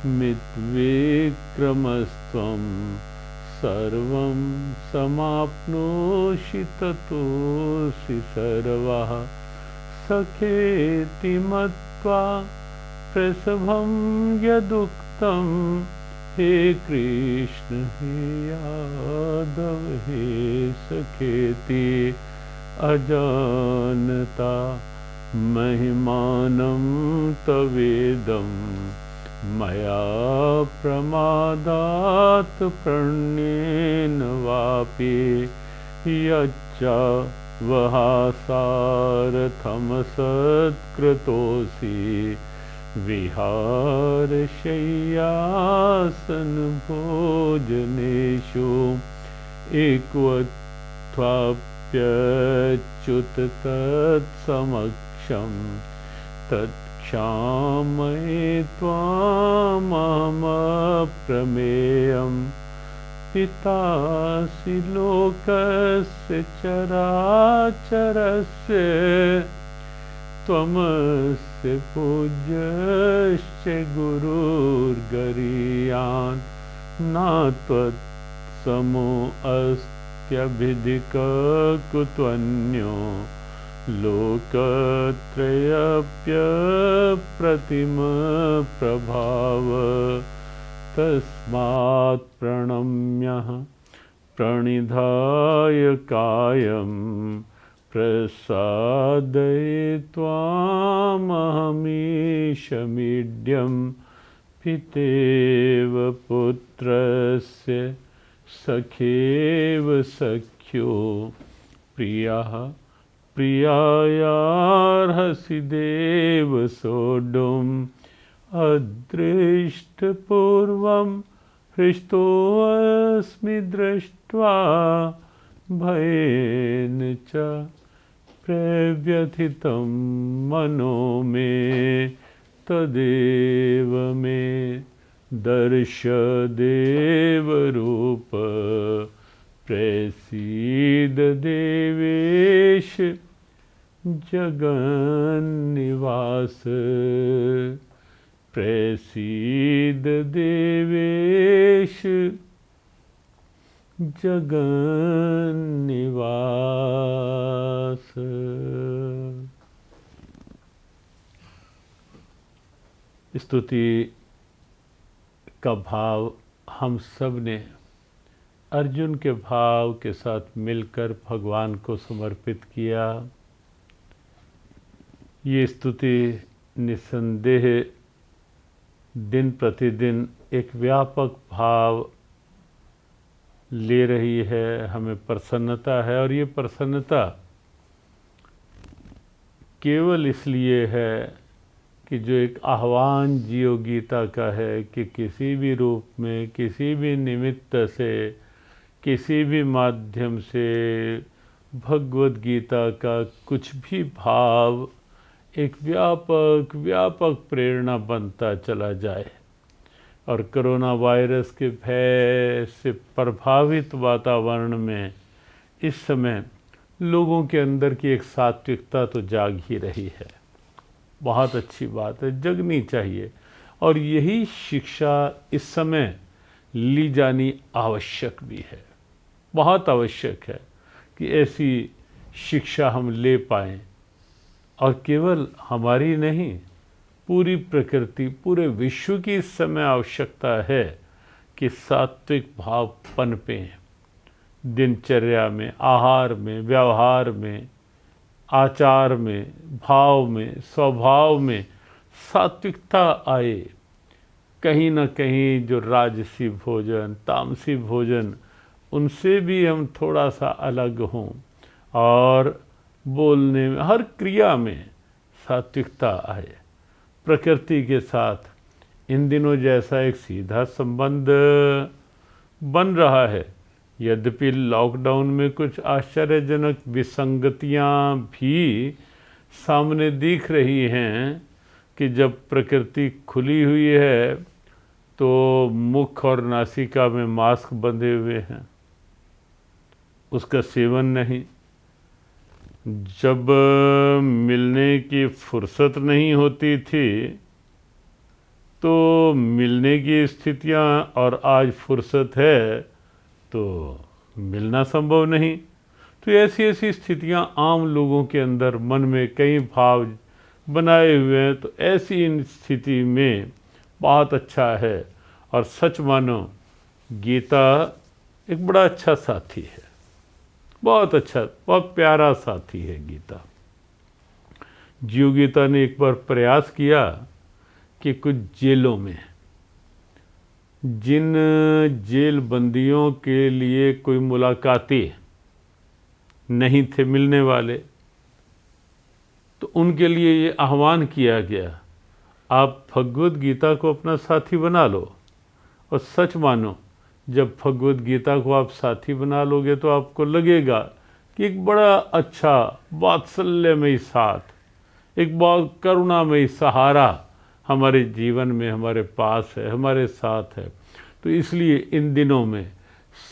मित्विक्रमस्त्वं सर्वं समाप्नोषि ततोऽसि सर्वः सखेति मत्वा प्रसभं यदुक्तं हे कृष्ण हे यादव हे सखेति अजानता महिमानं तवेदं मया प्रमादात् प्रणयेन वापि यच्चावहासारथमसत्कृतोऽसि विहारशय्यासनभोजनेषु एकत्वाप्यच्युत तत्समक्षं तत्क्षामये त्वामहमप्रमेयं पितासि लोकस्य चराचरस्य त्वमस्य पूज्यश्च गुरुर्गरीयान् नात्वत्समोऽस्त्यभिधिककुत्वन्यो लोकत्रयप्यप्रतिमप्रभाव तस्मात् प्रणम्यः प्रणिधाय कायं प्रसादये त्वामहमीशमीड्यं पितेव पुत्रस्य सखेव सख्यो प्रियः प्रियायार्हसि देव सोढुम् अदृष्टपूर्वं हृष्टोऽस्मि दृष्ट्वा भयेन च प्रव्यथितं मनो मे तदेव मे दर्श देवरूप प्रसीद देवेश जगन्निवास प्रसीद देवेश जगन्निवास। स्तुति का भाव हम सब ने अर्जुन के भाव के साथ मिलकर भगवान को समर्पित किया। ये स्तुति निस्संदेह दिन प्रतिदिन एक व्यापक भाव ले रही है, हमें प्रसन्नता है। और ये प्रसन्नता केवल इसलिए है कि जो एक आह्वान जियो गीता का है कि किसी भी रूप में, किसी भी निमित्त से, किसी भी माध्यम से भगवद गीता का कुछ भी भाव एक व्यापक प्रेरणा बनता चला जाए। और कोरोना वायरस के भय से प्रभावित वातावरण में इस समय लोगों के अंदर की एक सात्विकता तो जाग ही रही है। बहुत अच्छी बात है, जगनी चाहिए। और यही शिक्षा इस समय ली जानी आवश्यक भी है, बहुत आवश्यक है कि ऐसी शिक्षा हम ले पाएँ। और केवल हमारी नहीं, पूरी प्रकृति, पूरे विश्व की इस समय आवश्यकता है कि सात्विक भाव पनपे दिनचर्या में, आहार में, व्यवहार में, आचार में, भाव में, स्वभाव में सात्विकता आए। कहीं न कहीं जो राजसी भोजन, तामसी भोजन, उनसे भी हम थोड़ा सा अलग हों और बोलने में, हर क्रिया में सात्विकता आए। प्रकृति के साथ इन दिनों जैसा एक सीधा संबंध बन रहा है। यद्यपि लॉकडाउन में कुछ आश्चर्यजनक विसंगतियां भी सामने दिख रही हैं कि जब प्रकृति खुली हुई है तो मुख और नासिका में मास्क बंधे हुए हैं, उसका सेवन नहीं। जब मिलने की फुर्सत नहीं होती थी तो मिलने की स्थितियां और आज फुर्सत है तो मिलना संभव नहीं। तो ऐसी ऐसी स्थितियां आम लोगों के अंदर मन में कई भाव बनाए हुए हैं। तो ऐसी इन स्थिति में बहुत अच्छा है। और सच मानो गीता एक बड़ा अच्छा साथी है, बहुत अच्छा, बहुत प्यारा साथी है गीता। जीव गीता ने एक बार प्रयास किया कि कुछ जेलों में जिन जेल बंदियों के लिए कोई मुलाकाती नहीं थे मिलने वाले, तो उनके लिए ये आह्वान किया गया, आप भगवद गीता को अपना साथी बना लो। और सच मानो, जब भगवद गीता को आप साथी बना लोगे तो आपको लगेगा कि एक बड़ा अच्छा वात्सल्यमयी साथ, एक बहुत करुणामयी सहारा हमारे जीवन में हमारे पास है, हमारे साथ है। तो इसलिए इन दिनों में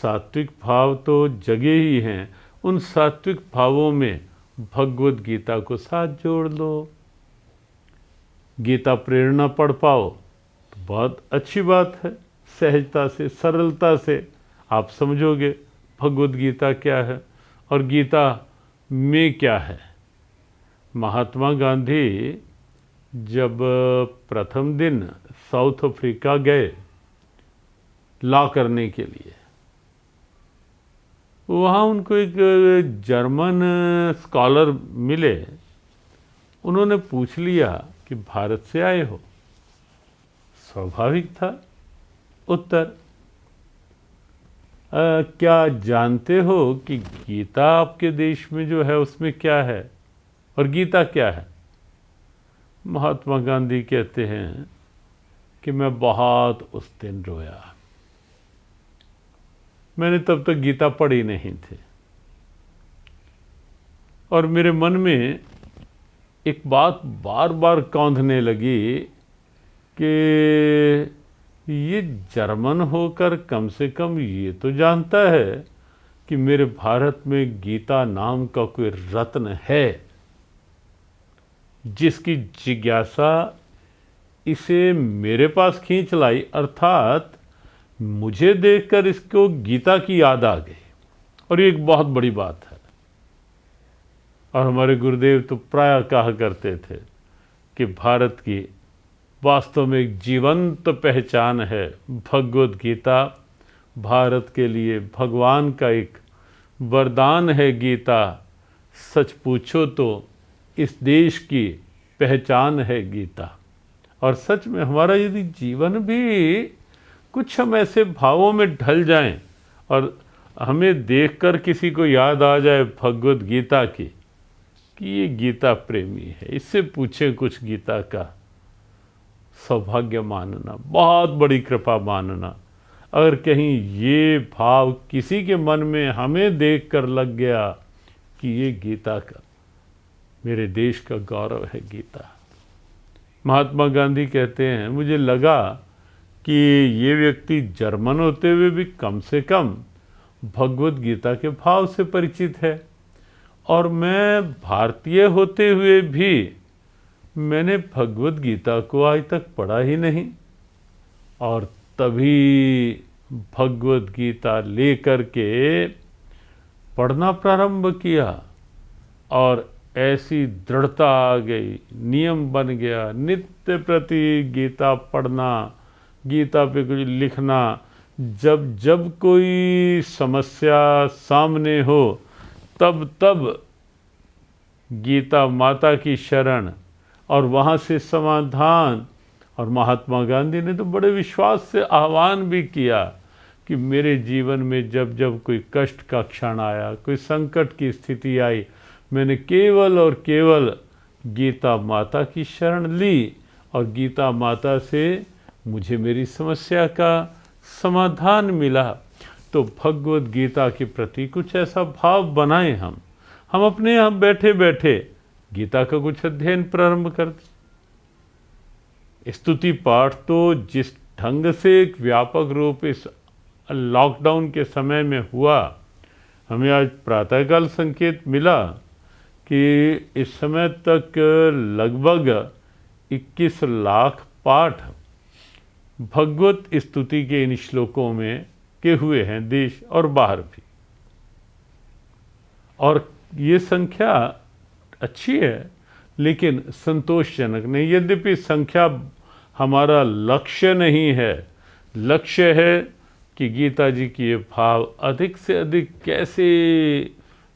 सात्विक भाव तो जगे ही हैं, उन सात्विक भावों में भगवद गीता को साथ जोड़ लो। गीता प्रेरणा पढ़ पाओ तो बहुत अच्छी बात है। सहजता से, सरलता से आप समझोगे भगवद गीता क्या है और गीता में क्या है। महात्मा गांधी जब प्रथम दिन साउथ अफ्रीका गए लॉ करने के लिए, वहाँ उनको एक जर्मन स्कॉलर मिले। उन्होंने पूछ लिया कि भारत से आए हो? स्वाभाविक था उत्तर, क्या जानते हो कि गीता आपके देश में जो है उसमें क्या है और गीता क्या है? महात्मा गांधी कहते हैं कि मैं बहुत उस दिन रोया, मैंने तब तक गीता पढ़ी नहीं थी और मेरे मन में एक बात बार बार कौंधने लगी कि ये जर्मन होकर कम से कम ये तो जानता है कि मेरे भारत में गीता नाम का कोई रत्न है जिसकी जिज्ञासा इसे मेरे पास खींच लाई, अर्थात मुझे देखकर इसको गीता की याद आ गई। और ये एक बहुत बड़ी बात है। और हमारे गुरुदेव तो प्रायः कहा करते थे कि भारत की वास्तव में एक जीवंत पहचान है भगवद गीता। भारत के लिए भगवान का एक वरदान है गीता। सच पूछो तो इस देश की पहचान है गीता। और सच में हमारा यदि जीवन भी कुछ हम ऐसे भावों में ढल जाएं और हमें देखकर किसी को याद आ जाए भगवद गीता की कि ये गीता प्रेमी है, इससे पूछे कुछ गीता का, सौभाग्य मानना, बहुत बड़ी कृपा मानना। अगर कहीं ये भाव किसी के मन में हमें देखकर लग गया कि ये गीता का, मेरे देश का गौरव है गीता। महात्मा गांधी कहते हैं, मुझे लगा कि ये व्यक्ति जर्मन होते हुए भी कम से कम भगवद गीता के भाव से परिचित है और मैं भारतीय होते हुए भी मैंने भगवद गीता को आज तक पढ़ा ही नहीं। और तभी भगवद गीता लेकर के पढ़ना प्रारंभ किया और ऐसी दृढ़ता आ गई, नियम बन गया, नित्य प्रति गीता पढ़ना, गीता पे कुछ लिखना। जब जब कोई समस्या सामने हो तब तब गीता माता की शरण और वहाँ से समाधान। और महात्मा गांधी ने तो बड़े विश्वास से आह्वान भी किया कि मेरे जीवन में जब जब कोई कष्ट का क्षण आया, कोई संकट की स्थिति आई, मैंने केवल और केवल गीता माता की शरण ली और गीता माता से मुझे मेरी समस्या का समाधान मिला। तो भगवद गीता के प्रति कुछ ऐसा भाव बनाएं हम अपने यहाँ बैठे बैठे गीता का कुछ अध्ययन प्रारंभ कर दें। स्तुति पाठ तो जिस ढंग से एक व्यापक रूप इस लॉकडाउन के समय में हुआ, हमें आज प्रातःकाल संकेत मिला कि इस समय तक लगभग 21 लाख पाठ भगवत स्तुति के इन श्लोकों में के हुए हैं, देश और बाहर भी। और ये संख्या अच्छी है लेकिन संतोषजनक नहीं। यद्यपि संख्या हमारा लक्ष्य नहीं है, लक्ष्य है कि गीता जी की ये भाव अधिक से अधिक कैसे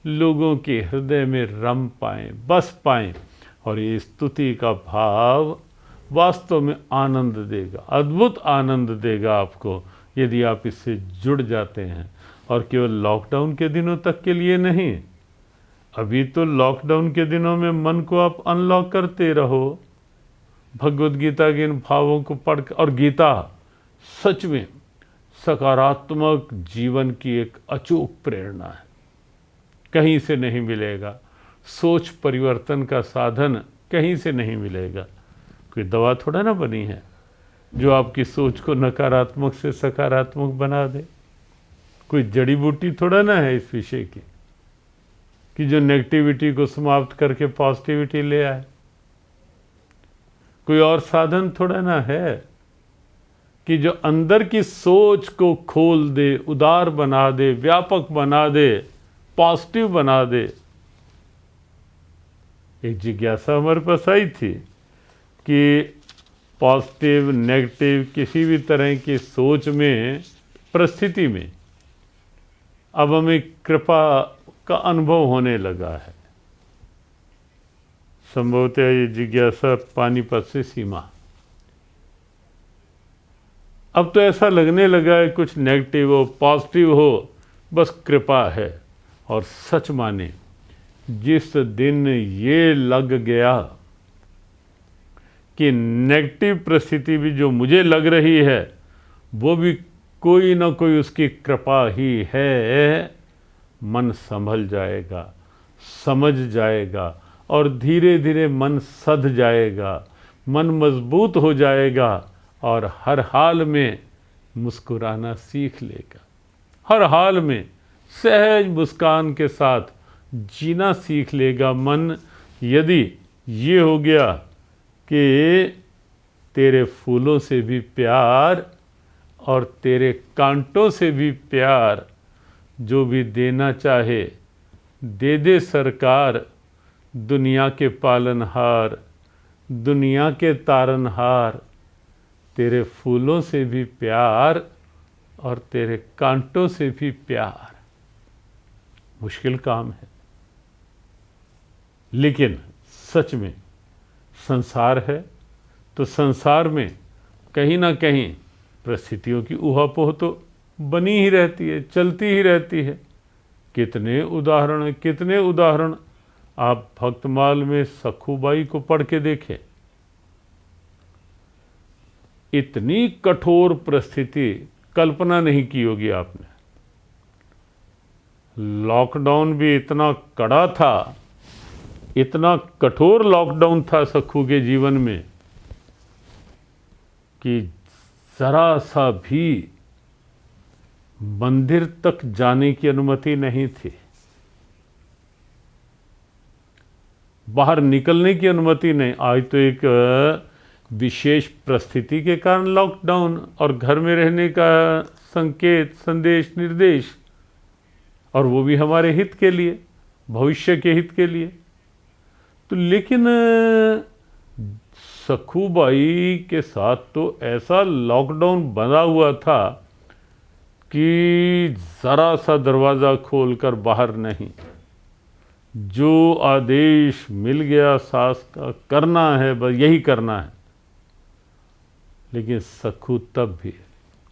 लोगों के हृदय में रम पाएं, बस पाएं। और ये स्तुति का भाव वास्तव में आनंद देगा, अद्भुत आनंद देगा आपको यदि आप इससे जुड़ जाते हैं। और केवल लॉकडाउन के दिनों तक के लिए नहीं, अभी तो लॉकडाउन के दिनों में मन को आप अनलॉक करते रहो, भगवद गीता के इन भावों को पढ़कर। और गीता सच में सकारात्मक जीवन की एक अचूक प्रेरणा है, कहीं से नहीं मिलेगा। सोच परिवर्तन का साधन कहीं से नहीं मिलेगा। कोई दवा थोड़ा ना बनी है जो आपकी सोच को नकारात्मक से सकारात्मक बना दे। कोई जड़ी बूटी थोड़ा ना है इस विषय की कि जो नेगेटिविटी को समाप्त करके पॉजिटिविटी ले आए। कोई और साधन थोड़ा ना है कि जो अंदर की सोच को खोल दे, उदार बना दे, व्यापक बना दे, पॉजिटिव बना दे। एक जिज्ञासा हमारे पास आई थी कि पॉजिटिव नेगेटिव किसी भी तरह की सोच में, परिस्थिति में अब हमें कृपा का अनुभव होने लगा है। संभवतः ये जिज्ञासा पानीपत से सीमा। अब तो ऐसा लगने लगा है कुछ नेगेटिव हो पॉजिटिव हो, बस कृपा है। और सच माने जिस दिन ये लग गया कि नेगेटिव परिस्थिति भी जो मुझे लग रही है वो भी कोई ना कोई उसकी कृपा ही है, मन संभल जाएगा, समझ जाएगा और धीरे धीरे मन सध जाएगा, मन मजबूत हो जाएगा और हर हाल में मुस्कुराना सीख लेगा। हर हाल में सहज मुस्कान के साथ जीना सीख लेगा मन। यदि ये हो गया कि तेरे फूलों से भी प्यार और तेरे कांटों से भी प्यार, जो भी देना चाहे दे दे सरकार, दुनिया के पालनहार, दुनिया के तारनहार, तेरे फूलों से भी प्यार और तेरे कांटों से भी प्यार। मुश्किल काम है लेकिन सच में संसार है तो संसार में कहीं ना कहीं परिस्थितियों की ऊहापोह तो बनी ही रहती है, चलती ही रहती है। कितने उदाहरण आप भक्तमाल में सखूबाई को पढ़ के देखें। इतनी कठोर परिस्थिति कल्पना नहीं की होगी आपने। लॉकडाउन भी इतना कड़ा था, इतना कठोर लॉकडाउन था सखू के जीवन में कि जरा सा भी मंदिर तक जाने की अनुमति नहीं थी, बाहर निकलने की अनुमति नहीं। आज तो एक विशेष परिस्थिति के कारण लॉकडाउन और घर में रहने का संकेत, संदेश, निर्देश, और वो भी हमारे हित के लिए, भविष्य के हित के लिए। तो लेकिन सखूबाई के साथ तो ऐसा लॉकडाउन बना हुआ था कि ज़रा सा दरवाज़ा खोलकर बाहर नहीं। जो आदेश मिल गया सास का, करना है, बस यही करना है। लेकिन सखू तब भी,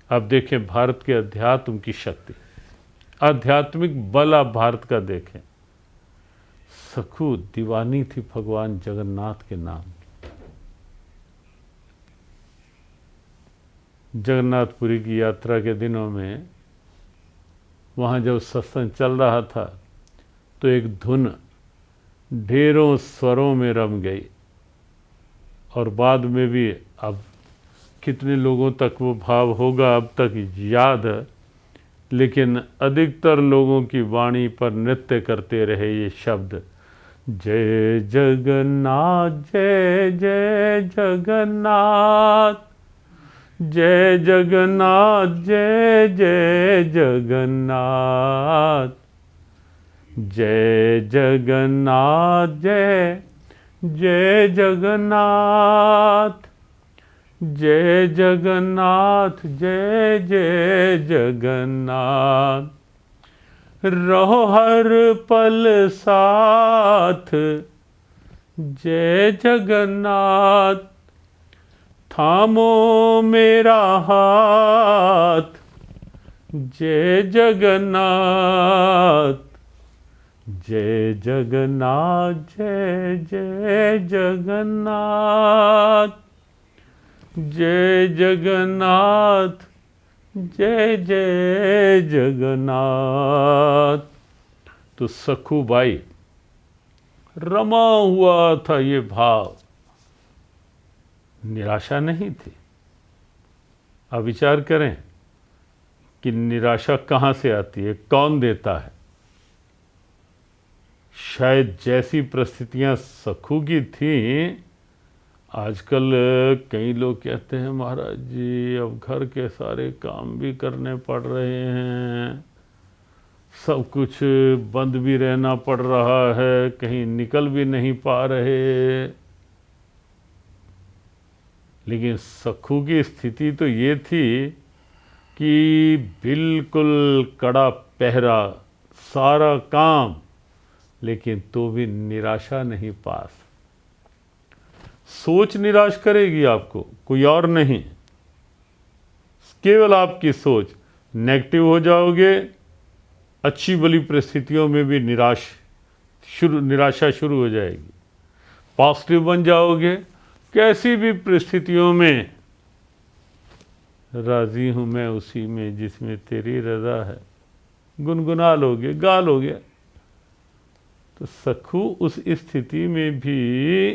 अब देखें भारत के अध्यात्म की शक्ति, आध्यात्मिक बल आप भारत का देखें। सखू दीवानी थी भगवान जगन्नाथ के नाम की। जगन्नाथपुरी की यात्रा के दिनों में वहाँ जब सत्संग चल रहा था तो एक धुन ढेरों स्वरों में रम गई और बाद में भी, अब कितने लोगों तक वो भाव होगा अब तक याद है, लेकिन अधिकतर लोगों की वाणी पर नृत्य करते रहे ये शब्द, जय जगन्नाथ, जय जय जगन्नाथ, जय जगन्नाथ जय जय जगन्नाथ, जय जगन्नाथ जय जय जगन्नाथ, जय जगन्नाथ जय जय जगन्नाथ, रहो हर पल साथ जय जगन्नाथ, थामो मेरा हाथ जय जगन्नाथ, जय जगन्नाथ जय जय जगन्नाथ, जय जगन्नाथ जय जय जगन्नाथ। तो सखूबाई रमा हुआ था ये भाव, निराशा नहीं थी। अब विचार करें कि निराशा कहाँ से आती है, कौन देता है। शायद जैसी परिस्थितियां सखू की थीं, आजकल कई लोग कहते हैं महाराज जी अब घर के सारे काम भी करने पड़ रहे हैं, सब कुछ बंद भी रहना पड़ रहा है, कहीं निकल भी नहीं पा रहे। लेकिन सखू की स्थिति तो ये थी कि बिल्कुल कड़ा पहरा, सारा काम, लेकिन तो भी निराशा नहीं पास। सोच निराश करेगी आपको, कोई और नहीं, केवल आपकी सोच। नेगेटिव हो जाओगे, अच्छी भली परिस्थितियों में भी निराशा शुरू हो जाएगी। पॉजिटिव बन जाओगे, कैसी भी परिस्थितियों में राजी हूं मैं उसी में जिसमें तेरी रजा है, गुनगुना लोगे, गा लोगे। तो सखू उस स्थिति में भी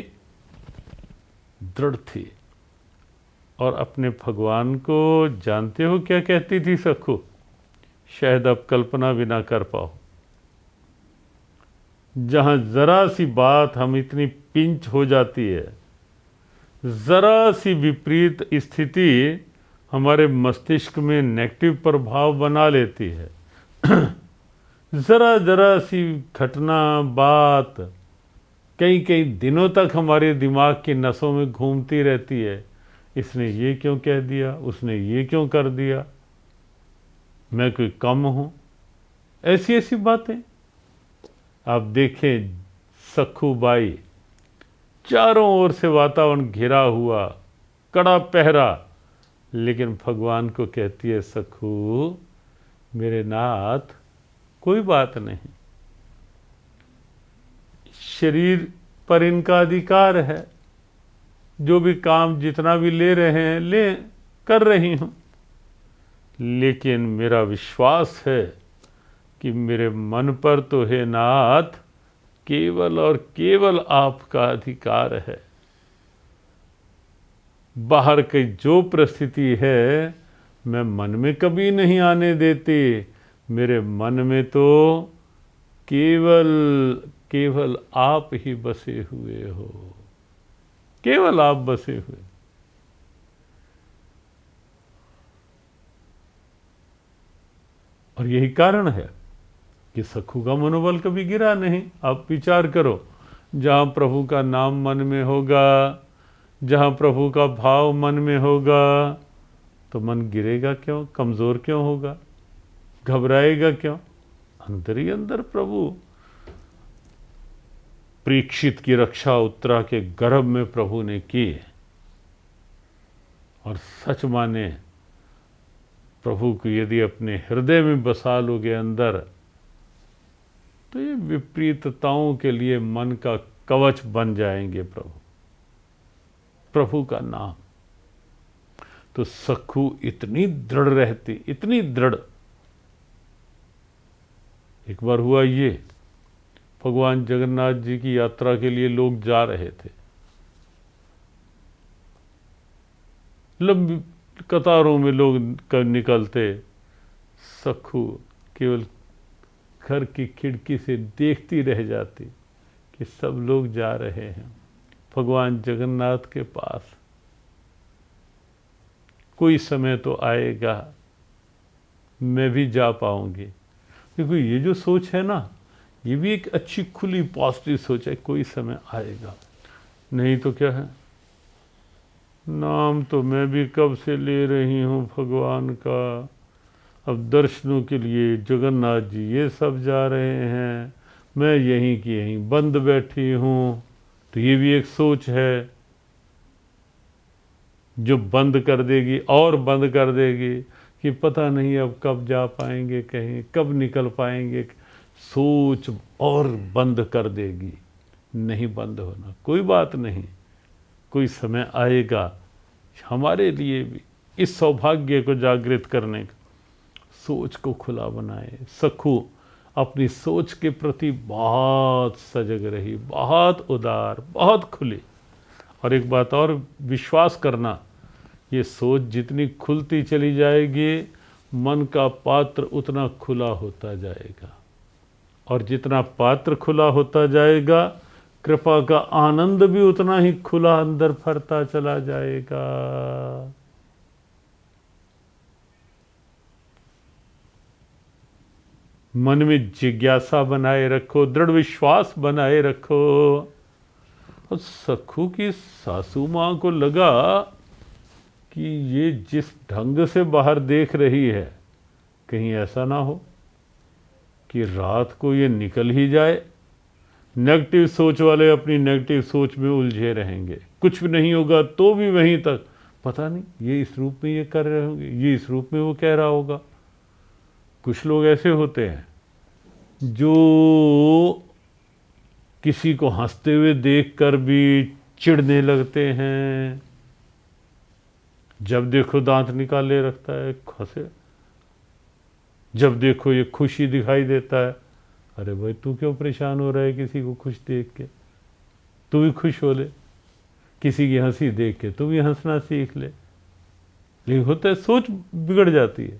दृढ़ थी और अपने भगवान को जानते हो क्या कहती थी सखू, शायद अब कल्पना भी ना कर पाओ। जहां जरा सी बात हम इतनी पिंच हो जाती है, जरा सी विपरीत स्थिति हमारे मस्तिष्क में नेगेटिव प्रभाव बना लेती है। जरा जरा सी घटना, बात कई कई दिनों तक हमारे दिमाग की नसों में घूमती रहती है। इसने ये क्यों कह दिया, उसने ये क्यों कर दिया, मैं कोई कम हूं, ऐसी ऐसी बातें। आप देखें सखूबाई, चारों ओर से वातावरण घिरा हुआ, कड़ा पहरा, लेकिन भगवान को कहती है सखू मेरे नाथ कोई बात नहीं, शरीर पर इनका अधिकार है, जो भी काम जितना भी ले रहे हैं ले, कर रही हूं, लेकिन मेरा विश्वास है कि मेरे मन पर तो है नाथ केवल और केवल आपका अधिकार है। बाहर की जो परिस्थिति है मैं मन में कभी नहीं आने देती, मेरे मन में तो केवल केवल आप ही बसे हुए हो, केवल आप बसे हुए। और यही कारण है कि सखू का मनोबल कभी गिरा नहीं। आप विचार करो, जहां प्रभु का नाम मन में होगा, जहां प्रभु का भाव मन में होगा, तो मन गिरेगा क्यों, कमजोर क्यों होगा, घबराएगा क्यों। अंदर ही अंदर प्रभु, परीक्षित की रक्षा उत्तरा के गर्भ में प्रभु ने की, और सच माने प्रभु को यदि अपने हृदय में बसा लोगे अंदर, तो ये विपरीतताओं के लिए मन का कवच बन जाएंगे प्रभु का नाम। तो सखू इतनी दृढ़ रहती, इतनी दृढ़। एक बार हुआ ये, भगवान जगन्नाथ जी की यात्रा के लिए लोग जा रहे थे, लंबी कतारों में लोग निकलते, सखू केवल घर की खिड़की से देखती रह जाती कि सब लोग जा रहे हैं भगवान जगन्नाथ के पास। कोई समय तो आएगा मैं भी जा पाऊंगी। देखो ये जो सोच है ना, ये भी एक अच्छी खुली पॉजिटिव सोच है, कोई समय आएगा। नहीं तो क्या है, नाम तो मैं भी कब से ले रही हूँ भगवान का, अब दर्शनों के लिए जगन्नाथ जी ये सब जा रहे हैं, मैं यहीं की यहीं बंद बैठी हूँ। तो ये भी एक सोच है जो बंद कर देगी और बंद कर देगी कि पता नहीं अब कब जा पाएंगे, कहीं कब निकल पाएंगे। सोच और बंद कर देगी। नहीं बंद होना, कोई बात नहीं, कोई समय आएगा हमारे लिए भी इस सौभाग्य को जागृत करने का। सोच को खुला बनाए। सखू अपनी सोच के प्रति बहुत सजग रही, बहुत उदार, बहुत खुली। और एक बात और विश्वास करना, ये सोच जितनी खुलती चली जाएगी मन का पात्र उतना खुला होता जाएगा, और जितना पात्र खुला होता जाएगा कृपा का आनंद भी उतना ही खुला अंदर भरता चला जाएगा। मन में जिज्ञासा बनाए रखो, दृढ़ विश्वास बनाए रखो। और सखू की सासू माँ को लगा कि ये जिस ढंग से बाहर देख रही है, कहीं ऐसा ना हो कि रात को ये निकल ही जाए। नेगेटिव सोच वाले अपनी नेगेटिव सोच में उलझे रहेंगे, कुछ भी नहीं होगा तो भी वहीं तक, पता नहीं ये इस रूप में ये कर रहे होंगे, ये इस रूप में वो कह रहा होगा। कुछ लोग ऐसे होते हैं जो किसी को हंसते हुए देखकर भी चिढ़ने लगते हैं। जब देखो दांत निकाले रखता है, हंसे। जब देखो ये खुशी दिखाई देता है। अरे भाई तू क्यों परेशान हो रहा है किसी को खुश देख के? तू भी खुश हो ले। किसी की हंसी देख के तू भी हंसना सीख ले। लेकिन होता है सोच बिगड़ जाती है।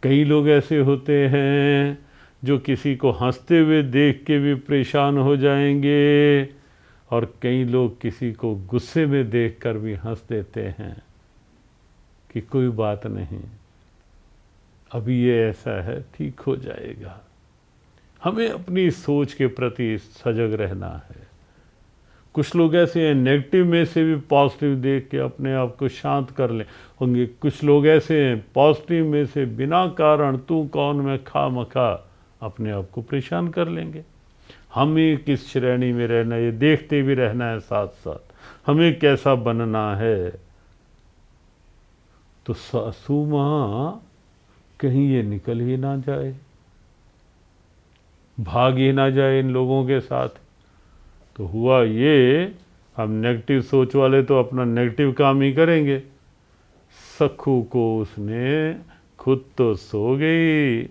कई लोग ऐसे होते हैं जो किसी को हंसते हुए देख के भी परेशान हो जाएंगे, और कई लोग किसी को गुस्से में देखकर भी हंस देते हैं कि कोई बात नहीं, अभी ये ऐसा है, ठीक हो जाएगा। हमें अपनी सोच के प्रति सजग रहना है। कुछ लोग ऐसे हैं नेगेटिव में से भी पॉजिटिव देख के अपने आप को शांत कर ले होंगे। कुछ लोग ऐसे हैं पॉजिटिव में से बिना कारण तू कौन मैं खामखा अपने आप को परेशान कर लेंगे। हमें किस श्रेणी में रहना है ये देखते भी रहना है, साथ साथ हमें कैसा बनना है। तो सासू माँ कहीं ये निकल ही ना जाए, भाग ही ना जाए इन लोगों के साथ। तो हुआ ये, हम नेगेटिव सोच वाले तो अपना नेगेटिव काम ही करेंगे। सखू को उसने खुद तो सो गई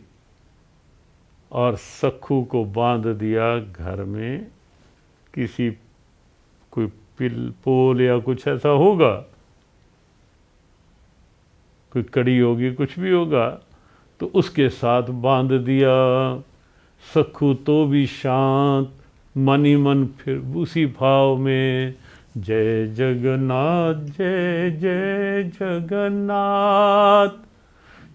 और सखू को बांध दिया घर में। किसी कोई पोल या कुछ ऐसा होगा, कोई कड़ी होगी, कुछ भी होगा, तो उसके साथ बांध दिया। सखू तो भी शांत, मन ही मन फिर उसी भाव में जय जगन्नाथ जय जय जगन्नाथ,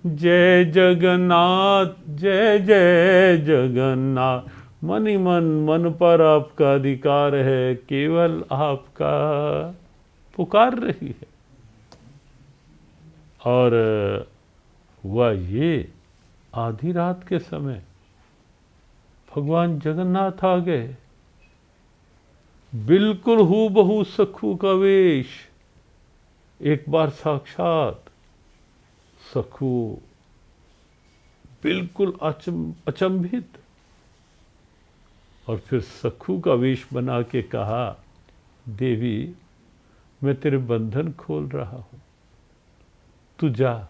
जय जगन्नाथ जय जय जगन्नाथ। मन ही मन पर आपका अधिकार है, केवल आपका पुकार रही है। और हुआ ये, आधी रात के समय भगवान जगन्नाथ आ गए। बिल्कुल हूबहू सखू का वेश। एक बार साक्षात सखू बिल्कुल अचंभित, और फिर सखू का वेश बना के कहा, देवी मैं तेरे बंधन खोल रहा हूं, तू जा।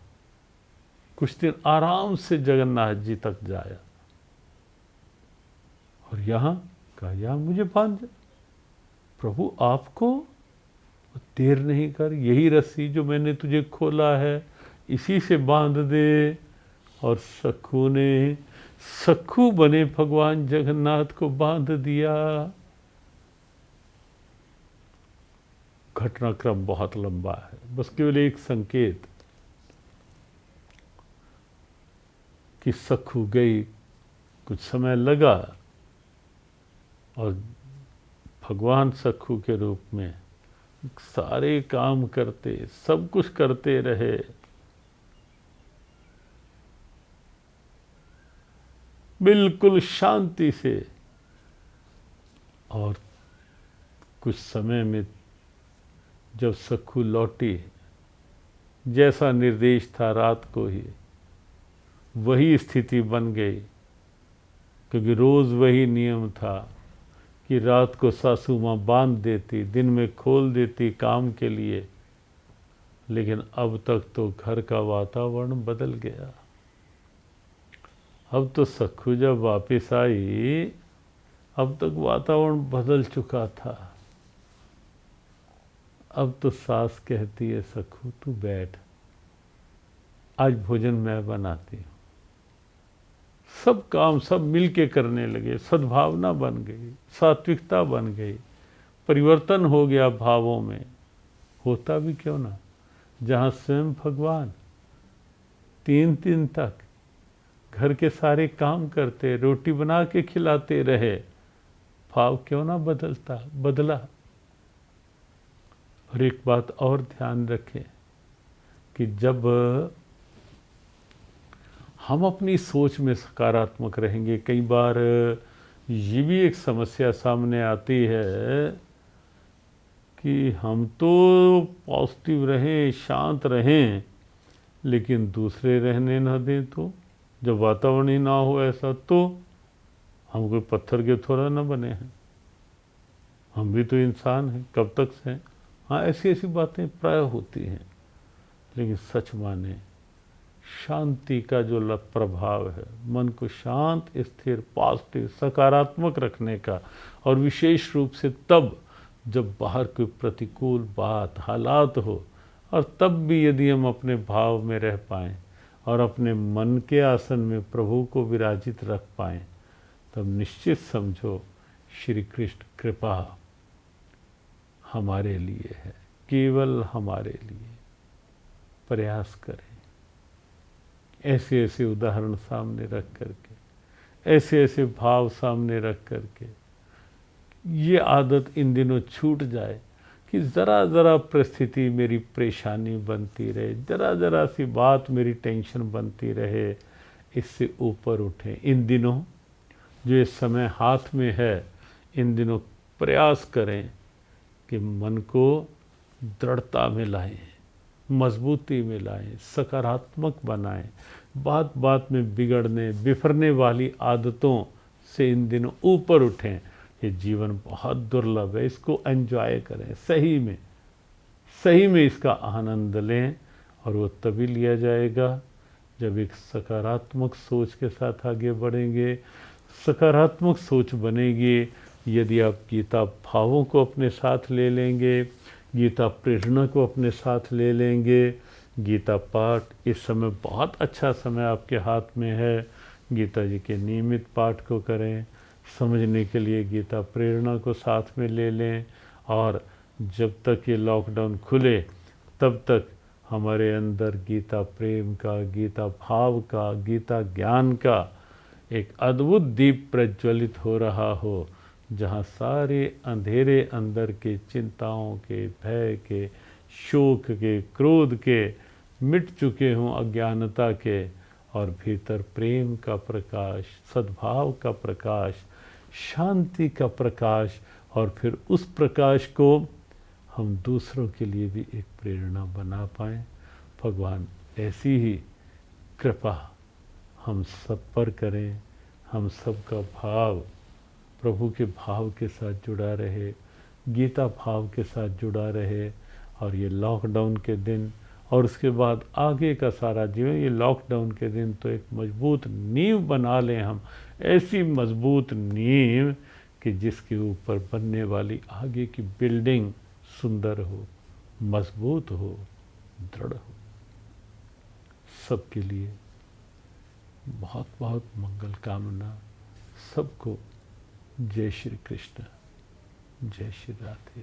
कुछ दिन आराम से जगन्नाथ जी तक जाया, और यहाँ कहा यहाँ मुझे बांध दे प्रभु, आपको देर नहीं कर, यही रस्सी जो मैंने तुझे खोला है इसी से बांध दे। और सखू बने भगवान जगन्नाथ को बांध दिया। घटनाक्रम बहुत लंबा है, बस केवल एक संकेत। कि सखू गई, कुछ समय लगा और भगवान सखू के रूप में सारे काम करते, सब कुछ करते रहे। बिल्कुल शांति से। और कुछ समय में जब सखू लौटी, जैसा निर्देश था रात को ही वही स्थिति बन गई, क्योंकि रोज वही नियम था कि रात को सासू माँ बांध देती, दिन में खोल देती काम के लिए। लेकिन अब तक तो घर का वातावरण बदल गया। अब तो सखू जब वापस आई, अब तक वातावरण बदल चुका था। अब तो सास कहती है, सखू तू बैठ, आज भोजन मैं बनाती हूँ। सब काम सब मिलके करने लगे, सद्भावना बन गई, सात्विकता बन गई, परिवर्तन हो गया भावों में। होता भी क्यों ना, जहाँ स्वयं भगवान 3 दिन तक घर के सारे काम करते, रोटी बना के खिलाते रहे, भाव क्यों ना बदला। और एक बात और ध्यान रखें कि जब हम अपनी सोच में सकारात्मक रहेंगे, कई बार ये भी एक समस्या सामने आती है कि हम तो पॉजिटिव रहें, शांत रहें, लेकिन दूसरे रहने ना दें तो, जब वातावरण ही ना हो ऐसा, तो हम कोई पत्थर के थोड़ा ना बने हैं, हम भी तो इंसान हैं, कब तक से। हाँ, ऐसी ऐसी बातें प्राय होती हैं। लेकिन सच माने शांति का जो प्रभाव है, मन को शांत, स्थिर, पॉजिटिव, सकारात्मक रखने का, और विशेष रूप से तब जब बाहर कोई प्रतिकूल बात, हालात हो, और तब भी यदि हम अपने भाव में रह पाएं और अपने मन के आसन में प्रभु को विराजित रख पाएं, तब निश्चित समझो श्री कृष्ण कृपा हमारे लिए है, केवल हमारे लिए। प्रयास करें, ऐसे ऐसे उदाहरण सामने रख करके, ऐसे ऐसे भाव सामने रख करके ये आदत इन दिनों छूट जाए कि ज़रा ज़रा परिस्थिति मेरी परेशानी बनती रहे, ज़रा ज़रा सी बात मेरी टेंशन बनती रहे, इससे ऊपर उठें। इन दिनों जो ये समय हाथ में है, इन दिनों प्रयास करें कि मन को दृढ़ता में लाएं, मजबूती में लाएं, सकारात्मक बनाएं, बात बात में बिगड़ने बिफरने वाली आदतों से इन दिनों ऊपर उठें। ये जीवन बहुत दुर्लभ है, इसको एंजॉय करें, सही में इसका आनंद लें। और वो तभी लिया जाएगा जब एक सकारात्मक सोच के साथ आगे बढ़ेंगे, सकारात्मक सोच बनेगी यदि आप गीता भावों को अपने साथ ले लेंगे, गीता प्रेरणा को अपने साथ ले लेंगे। गीता पाठ इस समय बहुत अच्छा समय आपके हाथ में है, गीता जी के नियमित पाठ को करें। समझने के लिए गीता प्रेरणा को साथ में ले लें, और जब तक ये लॉकडाउन खुले तब तक हमारे अंदर गीता प्रेम का, गीता भाव का, गीता ज्ञान का एक अद्भुत दीप प्रज्वलित हो रहा हो, जहाँ सारे अंधेरे अंदर के चिंताओं के, भय के, शोक के, क्रोध के मिट चुके हों, अज्ञानता के, और भीतर प्रेम का प्रकाश, सद्भाव का प्रकाश, शांति का प्रकाश, और फिर उस प्रकाश को हम दूसरों के लिए भी एक प्रेरणा बना पाएँ। भगवान ऐसी ही कृपा हम सब पर करें, हम सबका भाव प्रभु के भाव के साथ जुड़ा रहे, गीता भाव के साथ जुड़ा रहे, और ये लॉकडाउन के दिन और उसके बाद आगे का सारा जीवन, ये लॉकडाउन के दिन तो एक मजबूत नींव बना लें हम, ऐसी मजबूत नींव कि जिसके ऊपर बनने वाली आगे की बिल्डिंग सुंदर हो, मजबूत हो, दृढ़ हो। सबके लिए बहुत बहुत मंगल कामना। सबको जय श्री कृष्ण, जय श्री राधे।